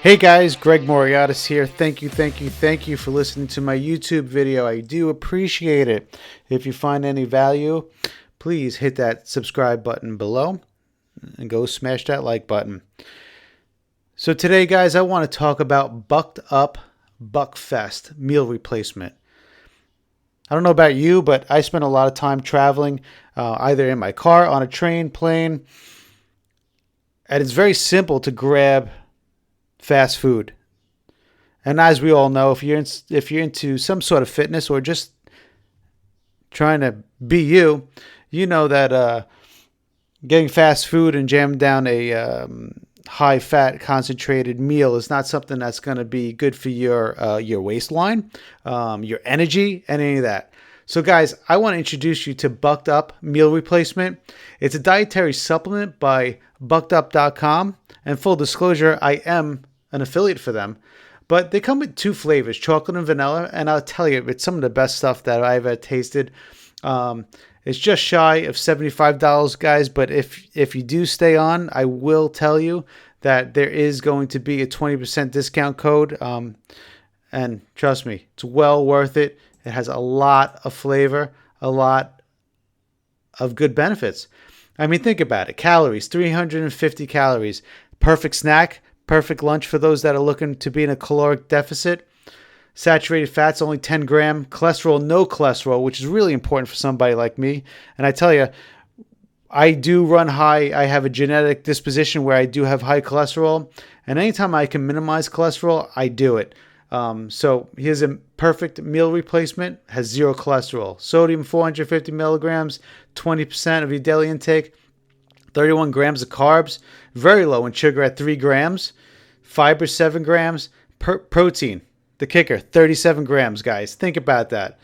Hey guys, Greg Moriatis here. Thank you for listening to my YouTube video. I do appreciate it. If you find any value, please hit that subscribe button below and go smash that like button. So today, guys, I want to talk about Bucked Up Buckfest meal replacement. I don't know about you, but I spend a lot of time traveling, either in my car, on a train, plane, and it's very simple to grab fast food. And as we all know, if you're into some sort of fitness or just trying to be you, you know that getting fast food and jamming down a high-fat concentrated meal is not something that's going to be good for your waistline, your energy, and any of that. So, guys, I want to introduce you to Bucked Up Meal Replacement. It's a dietary supplement by buckedup.com. And full disclosure, I am an affiliate for them. But they come with two flavors, chocolate and vanilla. And I'll tell you, it's some of the best stuff that I've ever tasted. It's just shy of $75, guys. But if you do stay on, I will tell you that there is going to be a 20% discount code. And trust me, it's well worth it. It has a lot of flavor, a lot of good benefits. I mean, think about it. Calories, 350 calories. Perfect snack, perfect lunch for those that are looking to be in a caloric deficit. Saturated fats, only 10 gram. Cholesterol, no cholesterol, which is really important for somebody like me. And I tell you, I do run high. I have a genetic disposition where I do have high cholesterol. And anytime I can minimize cholesterol, I do it. So here's a perfect meal replacement. Has zero cholesterol. Sodium, 450 milligrams, 20% of your daily intake. 31 grams of carbs, very low in sugar at 3 grams. Fiber, 7 grams. Protein, the kicker, 37 grams, guys. Think about that.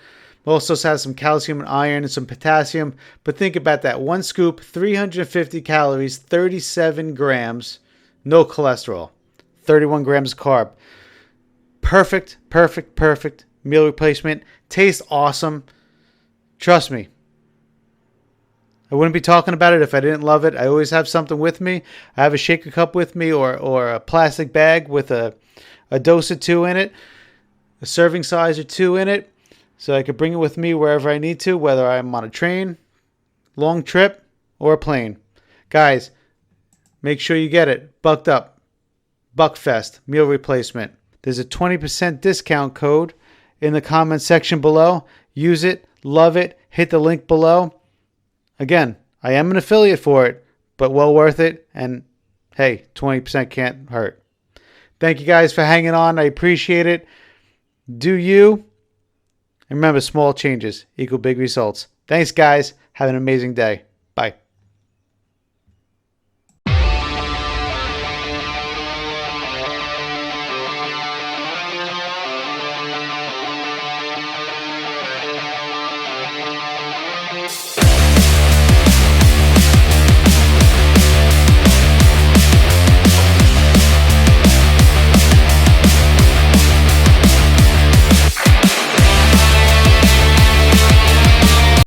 Also has some calcium and iron and some potassium. But think about that. One scoop, 350 calories, 37 grams, no cholesterol. 31 grams of carb. Perfect meal replacement. Tastes awesome. Trust me. I wouldn't be talking about it if I didn't love it. I always have something with me. I have a shaker cup with me or a plastic bag with a dose or two in it, a serving size or two in it, so I could bring it with me wherever I need to, whether I'm on a train, long trip, or a plane. Guys, make sure you get it. Bucked Up Buckfest meal replacement. There's a 20% discount code in the comment section below. Use it. Love it. Hit the link below. Again, I am an affiliate for it, but well worth it. And hey, 20% can't hurt. Thank you guys for hanging on. I appreciate it. Do you? And remember, small changes equal big results. Thanks, guys. Have an amazing day.